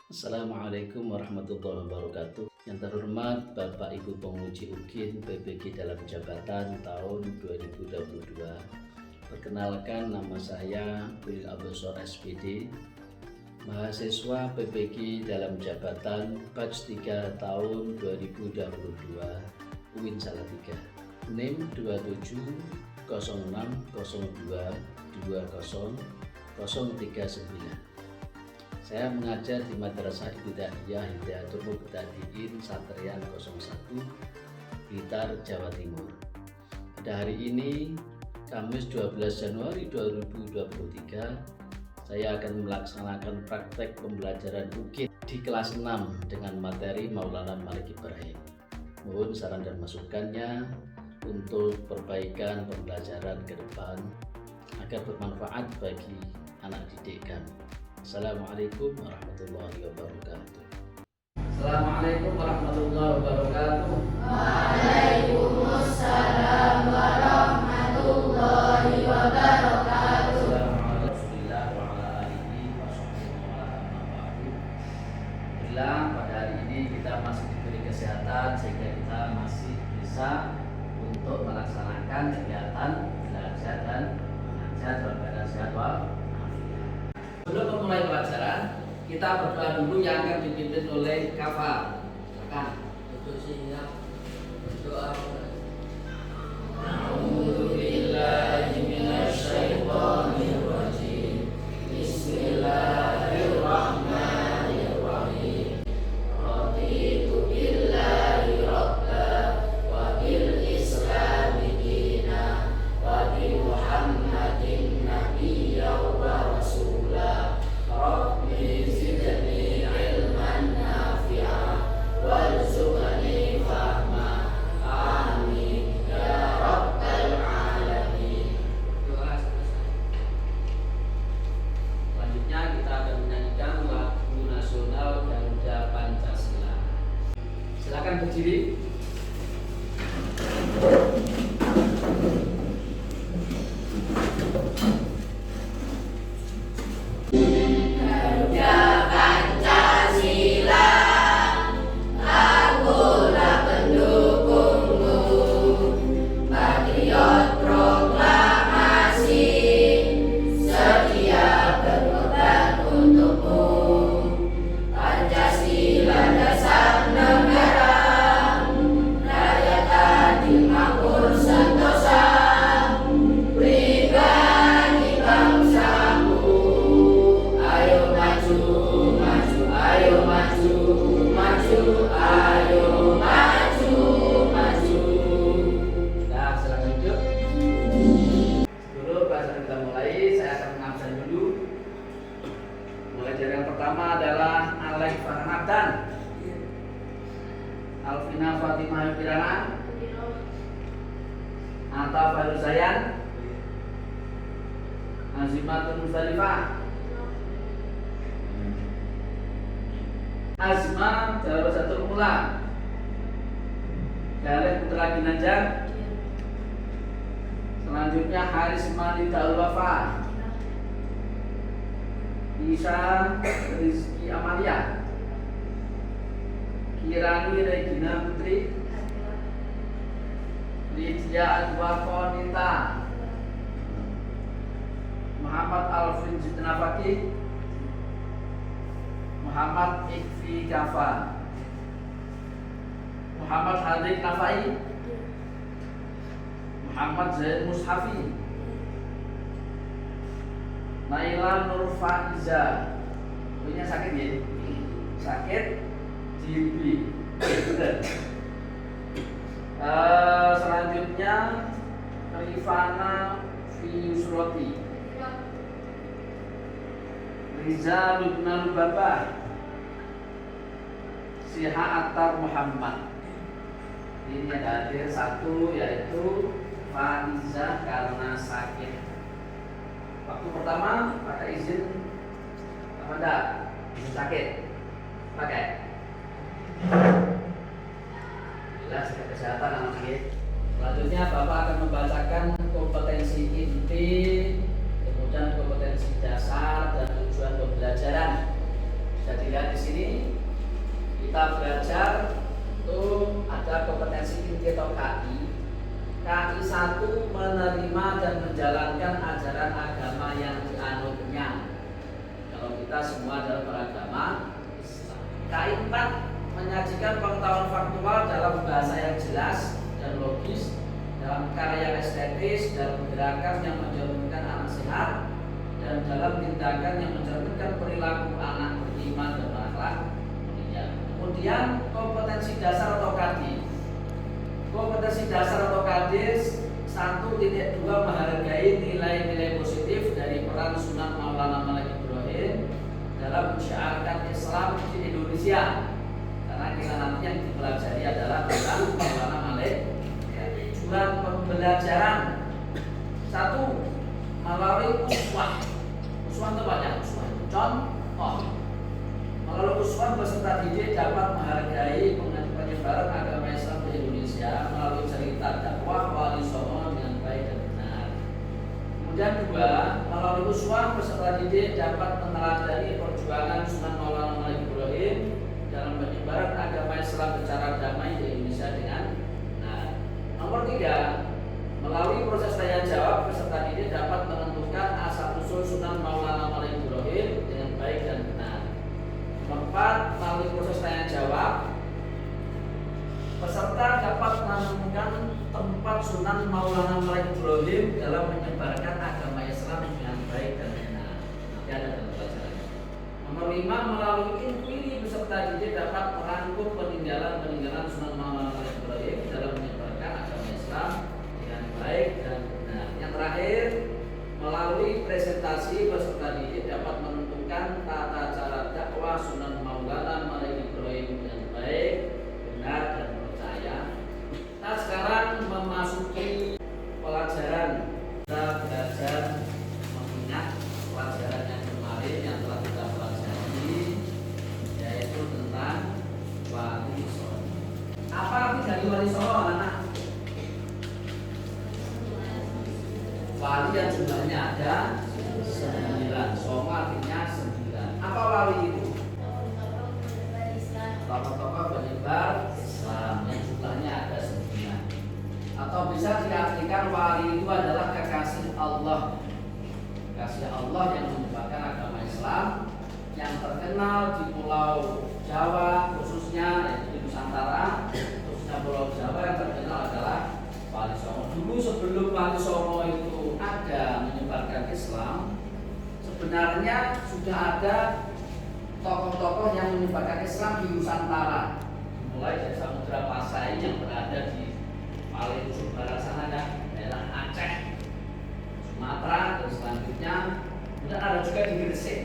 Assalamualaikum warahmatullahi wabarakatuh. Yang terhormat Bapak Ibu Penguji UKIN PBG dalam jabatan tahun 2022. Perkenalkan, nama saya Billy Abdulsor SPD, mahasiswa PBG dalam jabatan batch 3 tahun 2022 UIN Salatiga. NIM 2706022039. Saya mengajar di Madrasah Ibtidaiyah Hidayatul Mubtadiin Satrian 01 Blitar, Jawa Timur. Pada hari ini, Kamis 12 Januari 2023, saya akan melaksanakan praktek pembelajaran UKIN di kelas 6 dengan materi Maulana Malik Ibrahim. Mohon saran dan masukannya untuk perbaikan pembelajaran ke depan agar bermanfaat bagi anak didik kami. Assalamualaikum warahmatullahi wabarakatuh. Assalamualaikum warahmatullahi wabarakatuh. Waalaikumsalam warahmatullahi wabarakatuh. Alhamdulillah, pada hari ini kita masih diberi kesehatan sehingga kita masih bisa untuk melaksanakan kegiatan belajar dan mengajar dalam keadaan sehat walafiat. Sebelum memulai pelajaran, kita berdoa dulu yang akan dipimpin oleh Kafa. Silakan. Untuk siap berdoa. A'udzubillahi minasyaitonirrajim. Bismillahirrahmanirrahim. Raditu billahi rabba wa bil islami dina wa bi Muhammadin nabiyya wa rasula. Rabbi zidni ilman nafi'a warzuqni fahma. Amin ya rabbal alamin. Doa selesai. Selanjutnya kita akan menyanyikan lagu nasional Garuda Pancasila. Silakan berdiri. Garuda Pancasila, akulah pendukungmu, patriot proklamasi, setia berkorban untukmu. Pancasila dasar negara, rakyat adil makmur sentosa, pribadi bangsamu. Ayo maju, maju, ayo maju, maju, ayo maju, maju. Nah, silakan duduk. Sebelum pelajaran kita mulai, saya akan mengabsen dulu. Mulai dari yang pertama adalah Alek Farhatan, Alvina Fatimah Yudhirana, Anta Faruzayan, Azimatun Mustalifah, Azma Jawabatul Mula, Galih Putra Ginanjar. Selanjutnya Haris Mani Daul Wafa, Isa Rizky Amalia, Kirani Regina Putri, Lydia Adwa Konita, Muhammad Alvin Jitnafaki, Muhammad Ikfi Kafa, Muhammad Hadik Nafai, Muhammad Zaid Mushafi, Naila Nur Faiza. Punya sakit ya? Sakit JB. Selanjutnya Rifana Fiusroti, Riza Lubna Lubaba, Siha Attar Muhammad. Ini ada hadir satu, yaitu Faiza karena sakit. Waktu pertama pakai izin apa enggak? Izin sakit pakai. Jelas kesehatan anak sakit. Selanjutnya Bapak akan membacakan kompetensi inti, kemudian kompetensi dasar dan tujuan pembelajaran. Bisa dilihat di sini kita belajar itu ada kompetensi inti atau KI. KI 1 menerima dan menjalankan ajaran agama yang dianutnya. Kalau kita semua adalah beragama Islam. KI 4 menyajikan pengetahuan faktual dalam bahasa yang jelas dan logis, dalam karya yang estetis, dalam gerakan yang mencerminkan anak sehat, dan dalam tindakan yang mencerminkan perilaku anak beriman dan berakhlak mulia. Kemudian kompetensi dasar atau KADI. Kompetensi dasar atau KADI 1.2 menghargai nilai-nilai positif dari peran Sunan Maulana Malik Ibrahim dalam mensyiarkan Islam di Indonesia. Karena kita nanti yang dipelajari adalah tentang Maulana Malik. Tujuan pembelajaran 1. Melalui uswah. Uswah itu apa ya? Uswah itu contoh. Melalui uswah peserta didik dapat menghargai penyebaran agama Islam di Indonesia melalui cerita dakwah Wali Songo dengan baik dan benar. Kemudian 2, melalui uswah peserta didik dapat meneladani perjuangan Sunan Maulana Malik Ibrahim dalam penyebaran agama Islam secara damai di Indonesia dengan benar. Nomor 3, melalui proses tanya jawab peserta didik dapat menentukan asal usul Sunan Maulana Malik Ibrahim dengan baik dan benar. Nomor 4, melalui proses tanya jawab peserta dapat menemukan tempat Sunan Maulana Malik Ibrahim dalam menyebarkan agama Islam dengan baik dan benar. Nanti ada dalam pelajaran. Nomor 5, melalui inquiry peserta didik dapat merangkum peninggalan Sunan Maulana Malik Ibrahim dalam menyebarkan agama Islam dengan baik dan benar. Yang terakhir, melalui presentasi peserta didik dapat menentukan tata cara dakwah Sunan Maulana Malik Ibrahim dengan baik, benar dan percaya. Nah, sekarang memasuki pelajaran. Kita belajar mengingat pelajaran yang kemarin yang telah kita pelajari, yaitu tentang wali songo. Apa arti dari wali songo, anak? Wali yang jumlahnya ada 9. Songo artinya 9. Apa wali itu? Tokoh-tokoh penyebar Islam yang jumlahnya ada 9. Atau bisa diartikan wali itu adalah kekasih Allah. Kekasih Allah yang menyebarkan agama Islam yang terkenal di Pulau Jawa khususnya, yaitu di Nusantara, khususnya Pulau Jawa yang terkenal adalah Wali Songo. Dulu sebelum Wali Songo itu ada menyebarkan Islam, sebenarnya sudah ada tokoh-tokoh yang menyebarkan Islam di Nusantara. Mulai dari Samudra Pasai yang berada di paling ujung barat sana, daerah Aceh, Sumatera, dan selanjutnya kemudian ada juga di Gresik.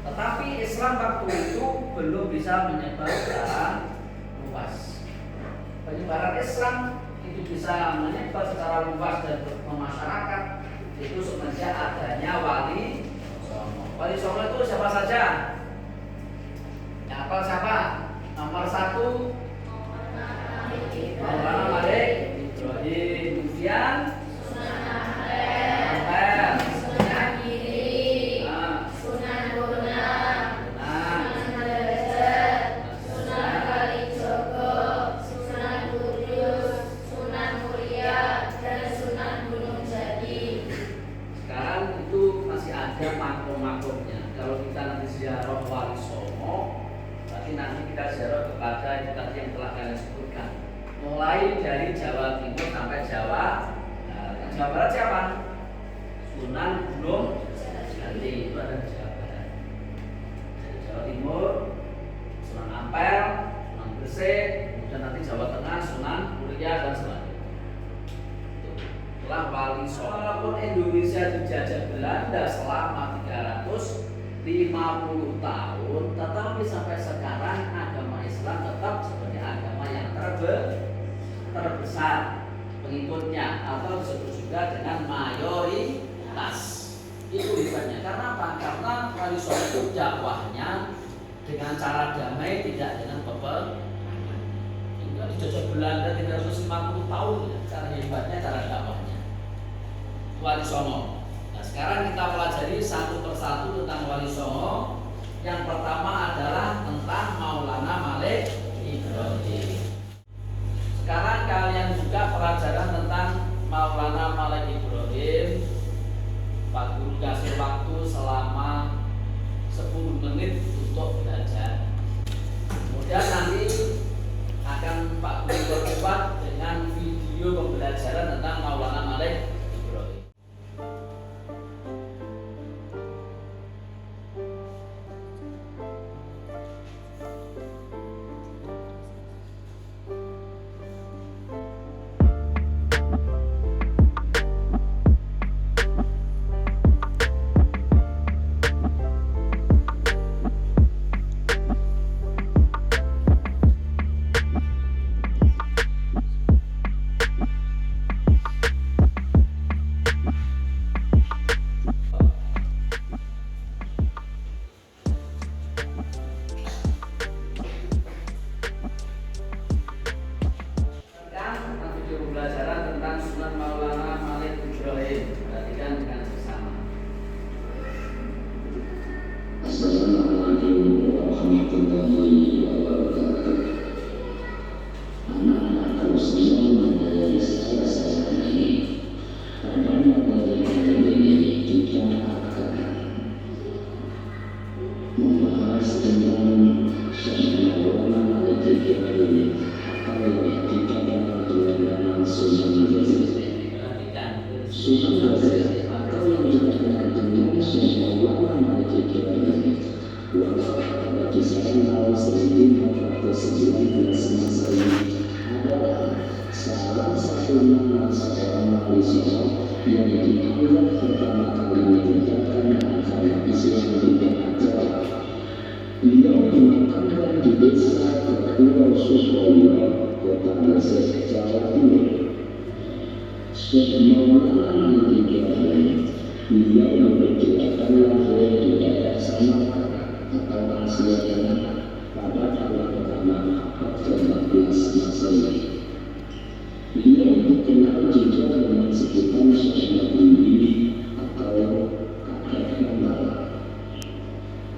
Tetapi Islam waktu itu belum bisa menyebar secara luas. Penyebaran Islam itu bisa menyebar secara luas dan bermasyarakat itu semenjak adanya Wali Songo. Wali Songo itu siapa saja? Yang hafal siapa? Nomor 1 Maulana Malik Ibrahim. Kemudian ziarah Wali Songo, tapi nanti kita ziarah kepada tadi yang telah kalian sebutkan. Mulai dari Jawa Timur sampai Jawa Barat. Jawa Barat siapa? Sunan Gunung Jati, itu ada di Jawa Barat. Dari Jawa Timur, Sunan Ampel, Sunan Gresik, kemudian nanti Jawa Tengah, Sunan Muria dan selanjutnya. Itulah Wali Songo. Walaupun Indonesia dijajah Belanda selama 350 tahun, tetapi sampai sekarang agama Islam tetap sebagai agama yang terbesar pengikutnya, atau disebut juga dengan mayoritas. Itu hebatnya. Karena apa? Karena Wali Songo itu dakwahnya dengan cara damai, tidak dengan peperangan. Tinggal dijajah Belanda 350 tahun, cara hebatnya cara dakwahnya Wali Songo. Sekarang kita pelajari satu persatu tentang Wali Songo. Yang pertama adalah tentang Maulana Malik warahmatullahi wabarakatuh. Anak-anakku semua dari saya ini, pada materi ini kita akan membahas tentang Syekh Maulana Al-Ghazali atau yang dikatakan dengan Sunan Ghazali. Sunan Ghazali atau yang dikatakan dengan Syekh Maulana Al-Ghazali wafat pada kisaran tahun 1419 Masehi adalah salah satu nama seorang wali songo yang dianggap pertama kali menegakkan agama Islam di tanah Jawa. Beliau dimakamkan di desa Pulau Sukoyo, Kota Gresik, Jawa Timur. Syekh Maulana Al-Ghazali, beliau memperkirakan lahir di daerah Samarkand atau Asia pada abad pertama abad ke-14 Masehi. Beliau dikenal juga dengan sebutan Syekh Nabi atau kakek Maulana.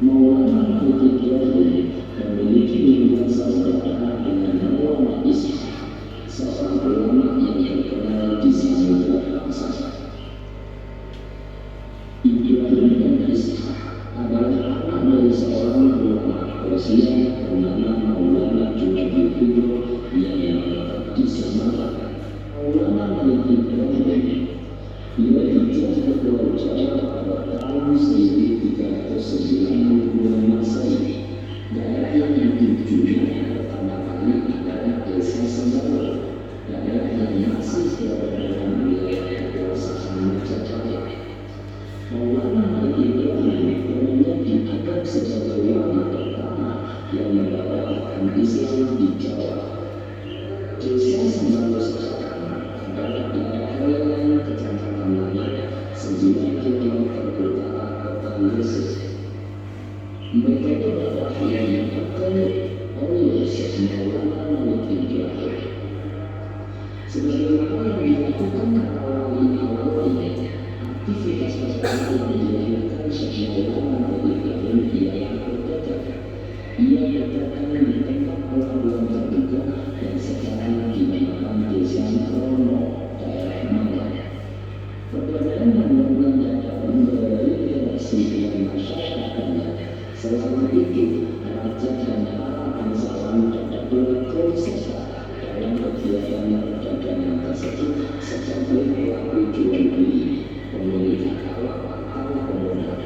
Maulana Al-Ghazali memiliki hubungan saudara dengan Maulana Ishaq, seorang ulama yang terkenal di Samudra Pasar. Ibrahim dan Ishaq adalah anak dari seorang ulama Persia bernama Maulana Junaid yang menetap di Samarkand. Maulana Al-Ghazali ia hijrah ke Pulau Jawa pada tahun 1392 Masehi. Daerah yang ditujunya pertama kali adalah desa Sembawang, daerah yang masih berada dalam wilayah kekuasaan Majapahit. Maulana Al-Ghazali umumnya dianggap sebagai wali pertama yang membawa agama Islam di Jawa. Desa Sembawang sekarang adalah daerah Kecamatan Langit, 9 km utara Kota Gresik. Metode dakwah yang dipakai oleh Syekh Maulana Al-Ghazali sebagaimana yang dilakukan awal ini, aktivitas pertama yang dilakukan Syekh Maulana Al-Ghazali ialah berdagang. Ia berdagang di tempat pelabuhan terbuka yang sekarang dinamakan Desa Krono, daerah Malang. Perdagangan yang melakukan dagang berinteraksi dengan masyarakatnya. Selain itu, raja dan para bangsawan dapat berikut serta dalam kegiatan perdagangan tersebut sebagai pelaku jual beli, pemilik akal atau pemodal.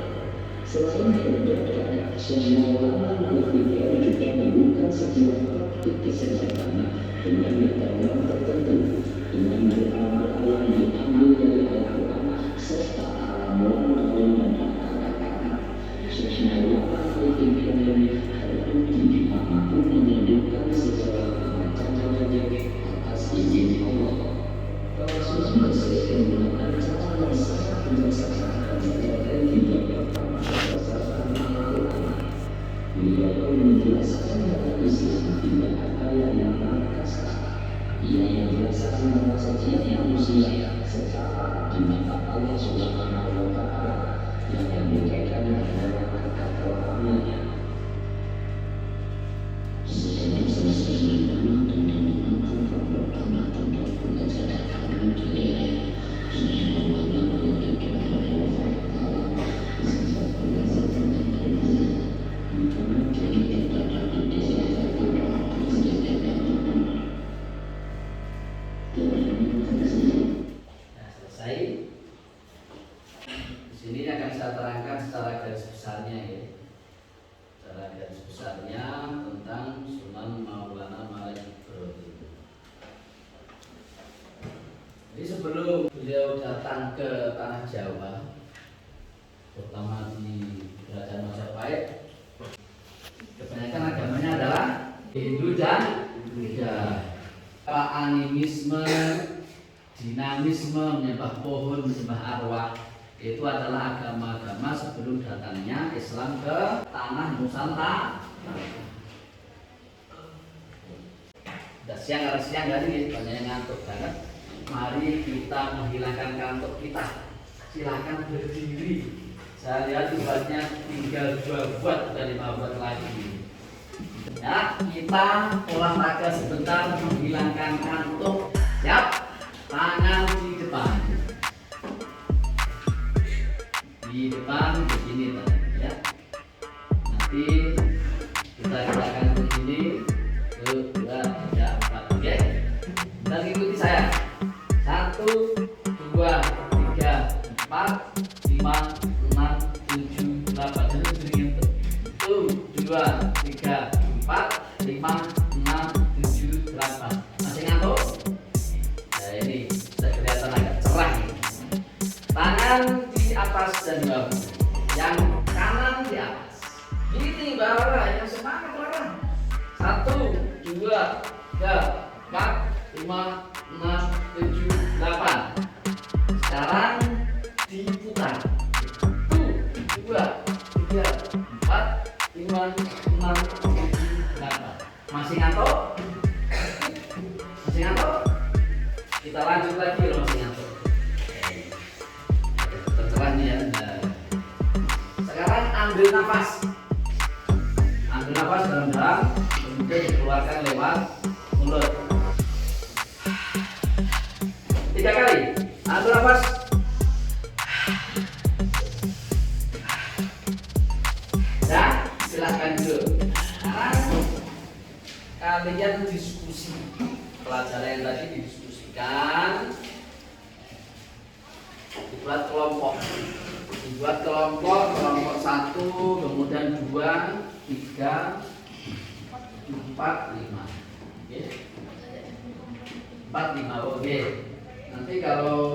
Selain berdagang, Syekh Maulana Al-Ghazali juga membuka sebuah praktik kesehatan dengan metode tertentu, dengan doa-doa yang diambil dari Al-Quran serta ramuan daun dan akar-akaran. Syekh Maulana Al-Ghazali terbukti mampu menyembuhkan segala macam penyakit atas izin Allah. Kalau Sunan Ghazali menggunakan cara yang sangat bijaksana dan tidak pertama berdasarkan Al-Quran. Beliau pun menjelaskan bahwa Islam tidak ada yang namanya kasta. Ia menjelaskan bahwa setiap manusia setara di mata Allah Subhanahu wa Ta'ala yang membedakan antara kata-katanya. Setelah selesai mendengar dan mendengarkan pertama tentang pengajaran kami di daerah Syekh Maulana Al-Ghazali wafat sempat berdasarkan informasi di mana jadi terdapat di desa Fatura Selesai. Di sini akan saya terangkan secara garis besarnya ya. Secara garis besarnya tentang Sunan Maulana Al-Ghazali. Jadi sebelum beliau datang ke tanah Jawa, terutama di Kerajaan Majapahit, kebanyakan agamanya adalah Hindu dan Buddha. Animisme, dinamisme, menyembah pohon, menyembah arwah, itu adalah agama-agama sebelum datangnya Islam ke tanah Nusantara. Udah siang kali banyak yang ngantuk banget. Mari kita menghilangkan kantuk kita. Silakan berdiri. Saya lihat buatnya tinggal 2 buat, udah 5 buat lagi. Ya, kita olahraga sebentar menghilangkan kantuk. Siap? Tangan di depan. Di depan begini tadi ya. Nanti kita gerakan begini. 1, 2, 3, 4. Oke. Dan ikuti saya. 1, 2, 3, 4, 5, 6, 7, 8. Jadi berdiri. 1, 2, 3, 4, 5, 6, 7, 8. Masih ngantuk? Nah ini sudah kelihatan agak cerah nih. Tangan di atas dan di bawah. Yang kanan di atas. Gini Bara, yang semangat Bara. 1, 2, 3, 4, 5, 6, 7, 8. Sekarang diputar. 1, 2, 3, 4, 5, 6, 7, 8. Masih ngantuk? Masih ngantuk? Kita lanjut lagi kalau masih ngantuk. Tercerah nih ya. Nah. Sekarang ambil nafas. Ambil nafas dalam-dalam, kemudian dikeluarkan lewat mulut. 3 kali. Ambil nafas. Dan silahkan duduk. Sekarang kalian diskusi pelajaran yang tadi didiskusikan, dibuat kelompok, kelompok 1, kemudian 2, 3, 4, 5. Oke. 4, 5. Oke. Nanti kalau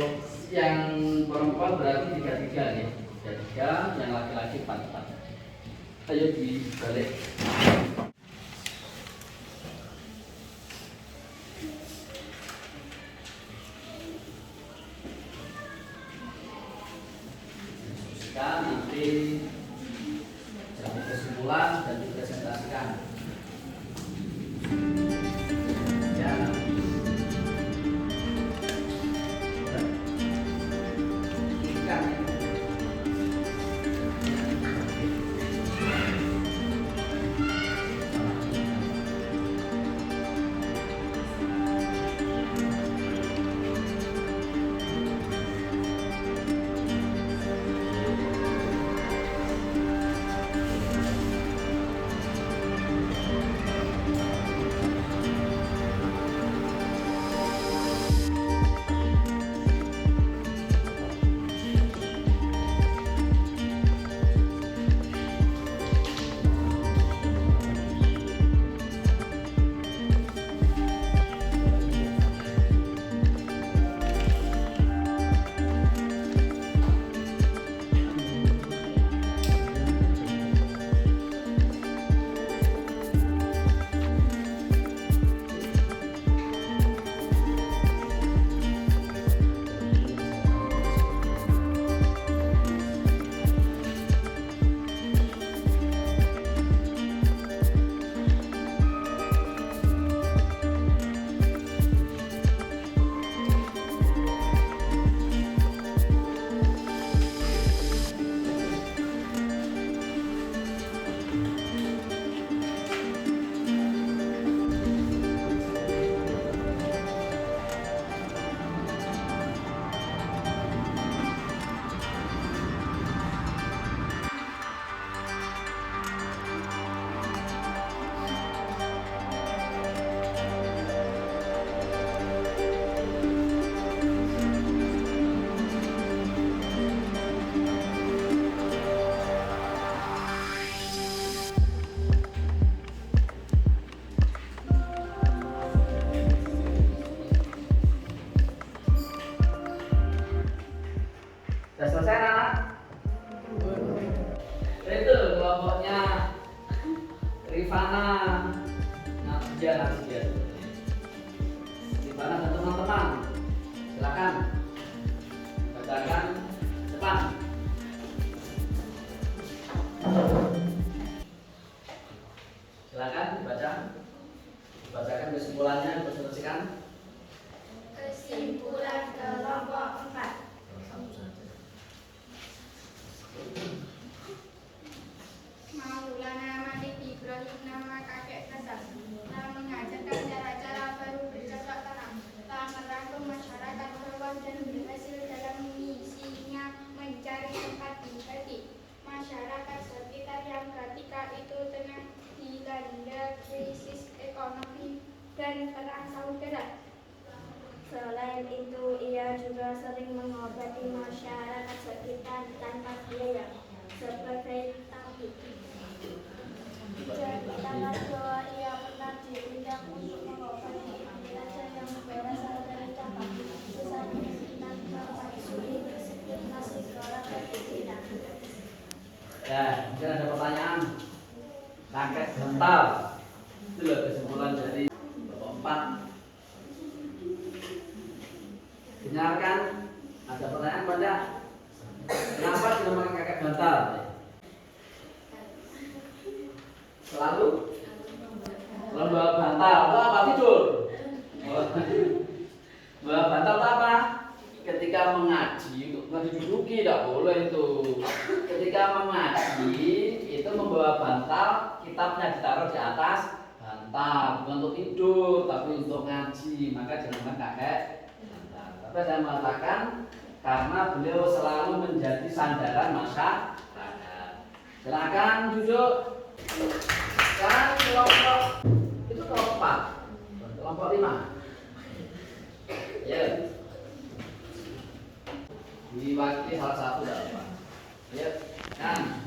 yang perempuan berarti 3, 3 ya. 3, 3, yang laki-laki 4, 4. Ayo dibalik. Nanti jadi kesimpulan dan dipresentasikan. Ya. Sudah selesai anak? Itu kelompoknya Rifana, Nadia. Rifana dan teman-teman, silakan bacakan depan. Silakan dibacakan kesimpulannya, dipresentasikan. Kesimpulan kelompok 4. Maulana Malik Ibrahim nama kakek keadaan sangat berat. Selain itu, ia juga sering mengobati masyarakat sekitar tanpa biaya sebagai tabib. Tanggal 2 ia pernah diundang untuk mengobati ibu raja yang berasal dari Jawa. Sisanya tanpa maksudi tersebut masih kalah kepikiran. Ya, mungkin ada pertanyaan. Kakek bental. Itu loh kesimpulan dari Bapak 4. Dengarkan, ada pertanyaan pada kenapa dinamakan kakek bental? Selalu bawa bantal, itu apa tidur? Bawa bantal itu apa? Ketika mengaji, nggak diduduki, tidak boleh itu. Ketika mengaji itu membawa bantal, kitabnya ditaruh di atas bantal, bukan untuk tidur, tapi untuk ngaji, maka dinamakan kakek bantal. Tapi saya mengatakan karena beliau selalu menjadi sandaran masyarakat. Silakan duduk. Sekarang kelompok itu kelompok 4, kelompok 5. Ya. Diwakili salah satu dari Pak. Ya, kan.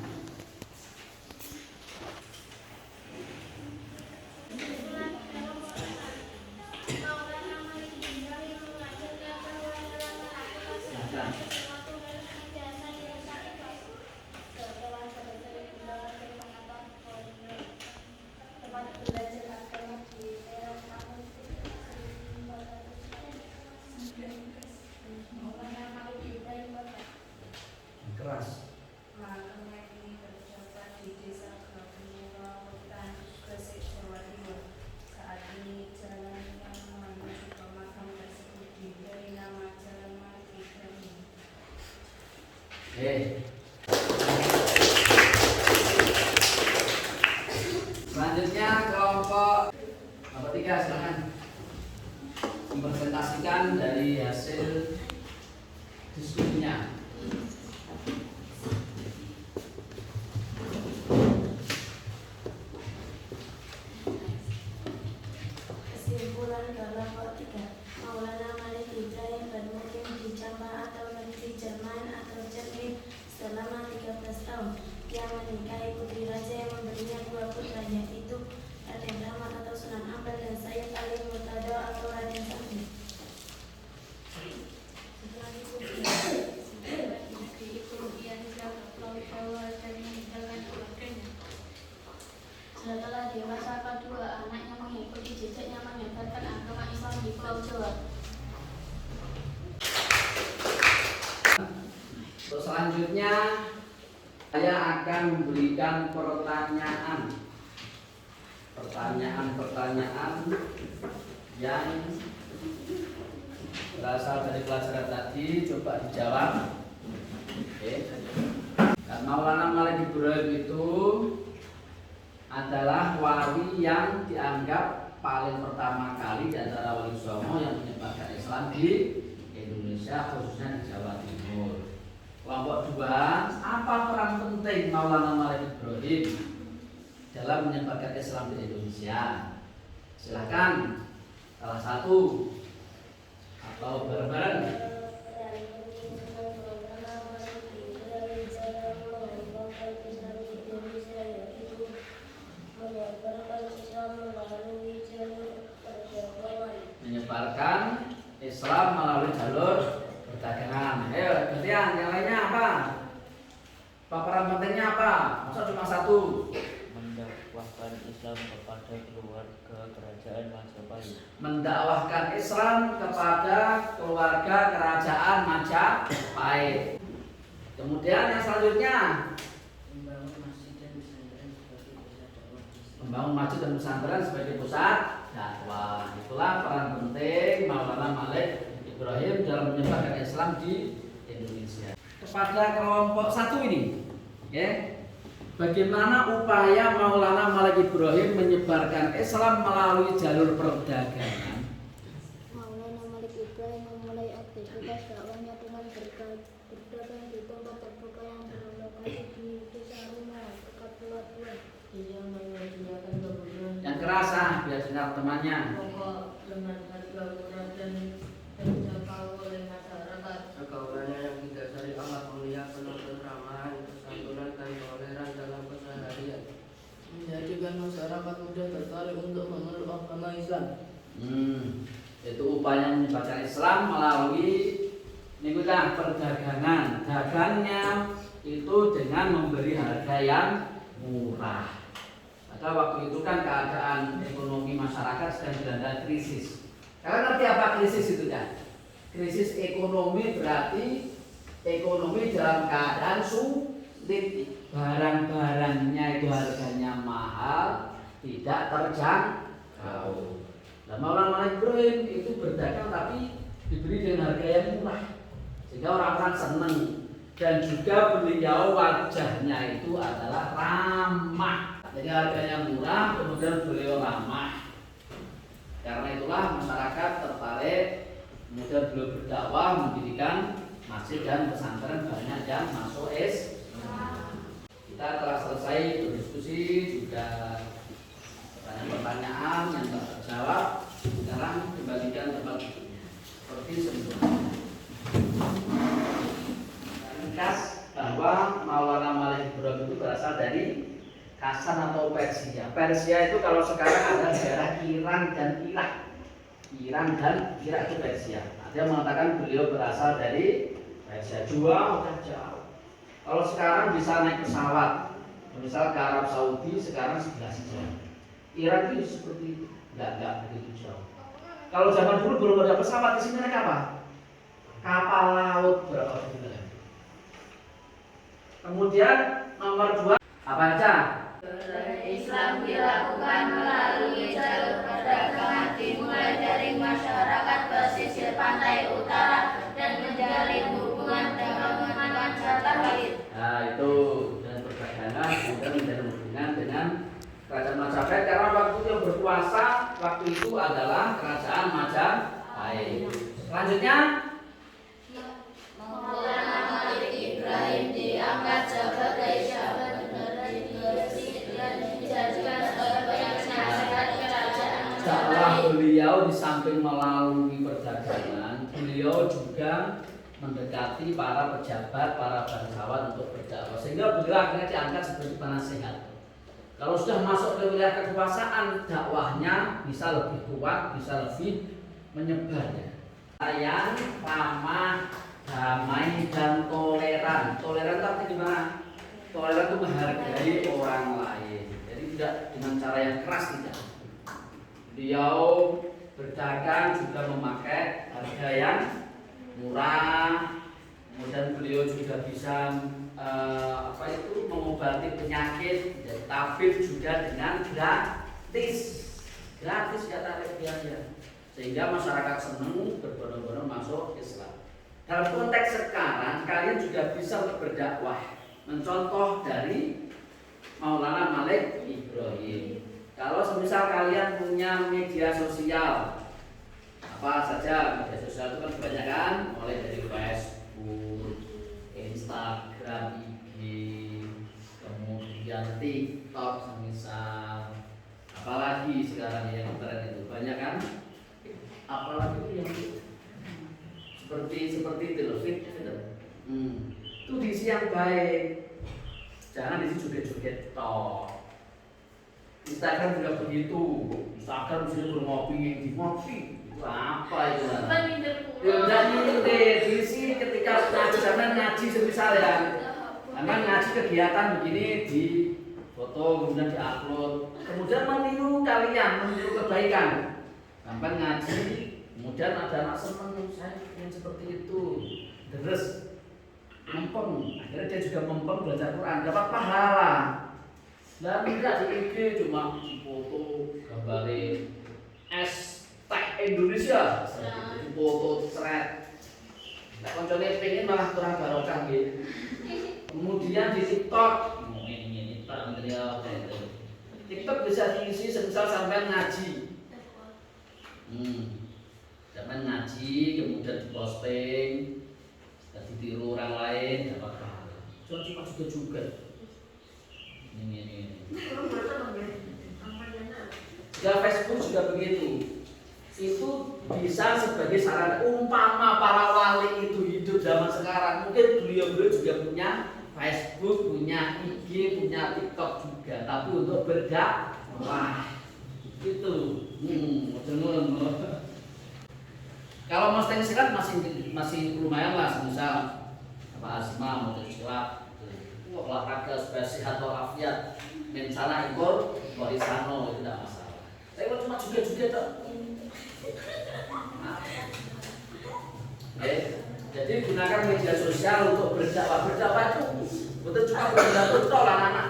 Keras. Terdapat di desa Gabungan, Hutan Gresik, Jawa Timur. Saat ini jalan yang menuju ke makam tersebut diberi nama Jalan Malik Ibrahim. Selanjutnya kelompok nomor 3, silakan mempresentasikan dari hasil diskusinya. Kesimpulan kelompok 3, Maulana Malik Ibrahim bermukim di Jawa atau negeri Jerman atau Jerman selama 13 tahun. Dia menikahi putri raja yang memberinya 2 putra, yaitu Raden Rahmat atau Sunan Ampel dan Sayyid Ali Murtada atau Raden Sandi. Setelah di negeri itu, ia hijrah ke Pulau Jawa dan meninggalkan keluarganya. Setelah dewasa kedua anaknya mengikuti jejaknya menyebarkan agama Islam di Pulau Jawa. Untuk selanjutnya saya akan memberikan pertanyaan yang berasal dari pelajaran tadi, coba dijawab. Oke. Dan Maulana Malik Ibrahim itu adalah wali yang dianggap paling pertama kali di antara wali songo yang menyebarkan Islam di Indonesia, khususnya di Jawa Timur. Kelompok 2, apa peran penting Maulana Malik Ibrahim dalam menyebarkan Islam di Indonesia? Silakan salah satu atau bareng-bareng. Menyebarkan Islam melalui jalur perdagangan. Ayo, gantian, yang lainnya apa? Peran pentingnya apa? Masa cuma satu? Mendakwahkan Islam kepada keluarga kerajaan Majapahit. Mendakwahkan Islam kepada keluarga kerajaan Majapahit. Kemudian yang selanjutnya, membangun masjid dan pesantren sebagai pusat dakwah. Itulah peran penting Maulana Malik Ibrahim dalam menyebarkan Islam di Indonesia. Kepada kelompok 1 ini, ya, bagaimana upaya Maulana Malik Ibrahim menyebarkan Islam melalui jalur perdagangan? Maulana Malik Ibrahim memulai aktivitas dakwahnya dengan berdagang di tempat terbuka yang berlokasi di Desa Rumah, dekat Pulau Dua. Ia menyediakan kebutuhan Yang kerasa biar dengar temannya. pokok dengan menjadikan masyarakat muda tertarik untuk memeluk agama Islam. Itu upaya menyebarkan Islam melalui perdagangan. Dagangnya itu dengan memberi harga yang murah. Maka waktu itu kan keadaan ekonomi masyarakat sedang dilanda krisis. Kalian ngerti apa krisis itu kan? Krisis ekonomi berarti ekonomi dalam keadaan sulit. Barang-barangnya itu harganya mahal, tidak terjangkau. Nah, Maulana Ibrahim itu berdagang tapi diberi dengan harga yang murah, sehingga orang-orang senang. Dan juga beliau wajahnya itu adalah ramah. Jadi harganya murah, kemudian beliau ramah. Karena itulah masyarakat tertarik, kemudian beliau berdakwah, mendirikan masjid dan pesantren, banyak yang masuk Kita telah selesai berdiskusi, juga pertanyaan-pertanyaan yang tak terjawab. Sekarang kembalikan tempat duduknya seperti semula. Ringkas bahwa Maulana Malik Ibrahim itu berasal dari Kasan atau Persia. Persia itu kalau sekarang ada daerah Iran dan Irak. Iran dan Irak itu Persia. Dia mengatakan beliau berasal dari Persia. Jauh. Kalau sekarang bisa naik pesawat, misal ke Arab Saudi sekarang 11 jam. Iran itu seperti itu, enggak begitu jauh. Kalau zaman dulu belum ada pesawat, di sini naik apa? Kapal laut berapa bulan. Kemudian nomor 2 apa aja? Islam dilakukan melalui jalur perdagangan dimulai dari masyarakat pesisir pantai utara dan menjalin hubungan dengan Majapahit. Nah itu dengan perdagangan kemudian menjalin hubungan dengan kerajaan Majapahit karena waktu yang berkuasa waktu itu adalah kerajaan Majapahit. Selanjutnya Maulana Malik Ibrahim diangkat sebagai sahabat dan dijadikan sebagai nasihat kerajaan dakwah Majapahit. beliau di samping melalui perdagangan, beliau juga mendekati para pejabat, para bangsawan untuk berdakwah, sehingga beliau akhirnya diangkat sebagai penasehat. Kalau sudah masuk ke wilayah kekuasaan, dakwahnya bisa lebih kuat, bisa lebih menyebarnya. Sayang, ramah, damai, dan toleran. Toleran tapi gimana? Toleran itu menghargai orang lain. Jadi tidak dengan cara yang keras, tidak. Beliau berdagang juga memakai harga yang murah, kemudian beliau juga bisa mengobati penyakit, dan tabib juga dengan gratis ya tarif biaya, sehingga masyarakat senang berbondong-bondong masuk Islam. Dalam konteks sekarang kalian juga bisa berdakwah, mencontoh dari Maulana Malik Ibrahim. Kalau semisal kalian punya media sosial, apa saja media sosial itu kan kebanyakan, mulai dari Facebook, Instagram, IG, kemudian TikTok semisal, apalagi sekarang yang tren itu banyak kan, apalagi itu yang seperti itu loh, itu diisi yang baik, jangan diisi joget-joget toh. Instagram juga begitu, Instagram bisa bermopi di mopi. Apa itu? Ya nyindir, diisi ketika ngaji semisal ya. Karena ngaji kegiatan begini di foto kemudian diupload, kemudian meniru kalian, meniru kebaikan. Sampai ngaji, kemudian ada anak seneng, saya ingin seperti itu, terus mempeng, akhirnya dia juga mempeng belajar Quran, dapat pahala. Dan tidak di IG cuma foto gambarin es teh Indonesia, foto thread. Nah, konconya pengen malah kurang barokah gitu. Kemudian di TikTok, ini material TikTok bisa diisi semisal sampai ngaji. Sampai ngaji kemudian diposting, ditiru orang lain dapat pahala. Cuma juga. Ini. Juga Facebook juga begitu. Itu bisa sebagai sarana umpama para wali itu hidup zaman sekarang, mungkin beliau juga punya Facebook, punya IG, punya TikTok juga, tapi untuk berdakwah. Wah, itu. Kalau mau setengah silat masih lumayan lah, misal apa asma mau silat, olahraga supaya sehat walafiat, mensana ikor, warisano itu tidak masalah. Tapi kalau cuma juga tak. Jadi gunakan media sosial untuk berdakwah itu betul cuma berdakwah tolak anak.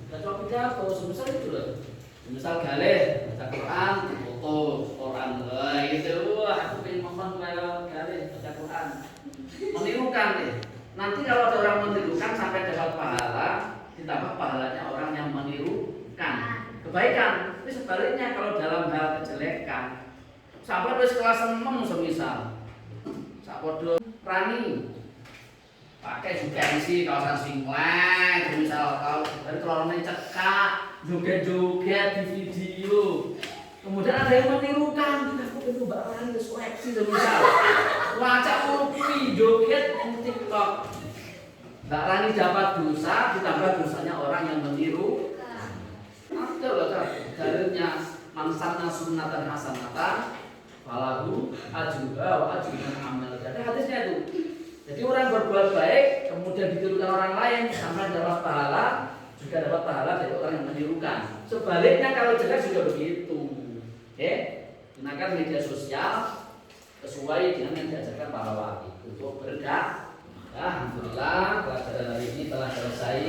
Dan cuma pidato, semisal itu loh. Misal galih baca Quran, foto Quran gitu. Aku pengen ngomong kayak galih baca Quran. Menirukan deh. Nanti kalau ada orang menirukan sampai dapat pahala, ditambah pahalanya orang yang menirukan kebaikan. Tapi sebaliknya kalau dalam hal kejelekan, sahabat wis kelas 6 semisal, sapodo rani pakai juga isi kawasan singlet, misal kalau dari telurnya cekak, joget-joget di video, kemudian ada yang menirukan, kita kok itu Mbak Rani seleksi semisal, wajah kopi, joget di TikTok, Mbak Rani dapat dosa, ditambah dosanya orang yang meniru. Ada loh dalilnya mansanna sunnatan hasanatan falahu ajruha wa ajru man amila. Jadi hadisnya itu. Jadi orang berbuat baik kemudian ditirukan orang lain sama dapat pahala, juga dapat pahala dari orang yang menirukan. Sebaliknya kalau jelek juga begitu. Oke? Gunakan media sosial sesuai dengan yang diajarkan para wali untuk berdakwah. Alhamdulillah pelajaran hari ini telah selesai.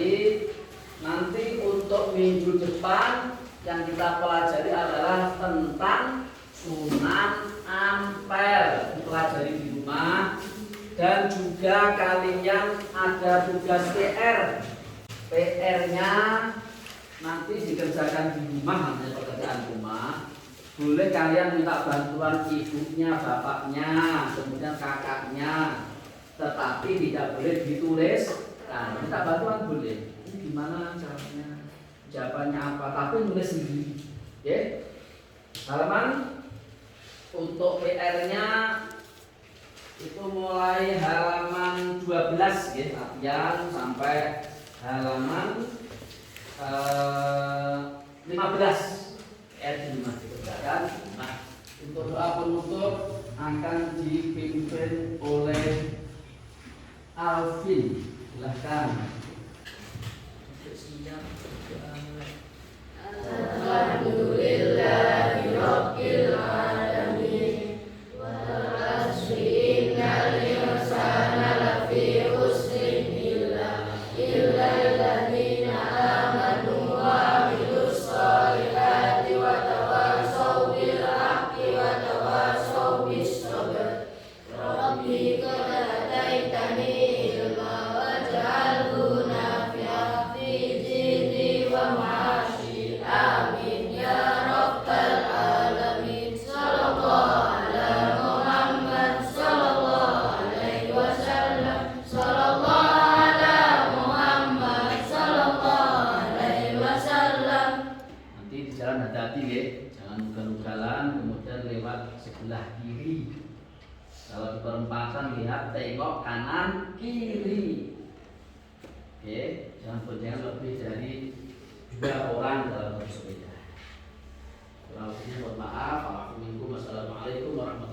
Nanti untuk minggu depan yang kita pelajari adalah tentang Sunan Ampel. Dipelajari di rumah. Dan juga kalian ada tugas PR. PR-nya nanti dikerjakan di rumah, namanya pekerjaan rumah. Boleh kalian minta bantuan ibunya, bapaknya, kemudian kakaknya. Tetapi tidak boleh ditulis. Nah, minta bantuan boleh. Ini gimana caranya? Jawabannya apa? Tapi nulis sendiri. Ya. Halaman untuk PR-nya itu mulai halaman 12 ya, latihan sampai halaman 15 di rumah dikerjakan. Nah, untuk doa penutup akan dipimpin oleh Alvin. Silahkan. Alhamdulillahirabbil alamin. Hati-hati ya, jangan ugal-ugalan kemudian lewat sebelah kiri. Kalau di perempatan lihat tengok kanan kiri. Oke, jangan boncengan lebih dari 2 orang dalam bersepeda. Kurang lebihnya mohon maaf. Assalamualaikum warahmatullahi wabarakatuh.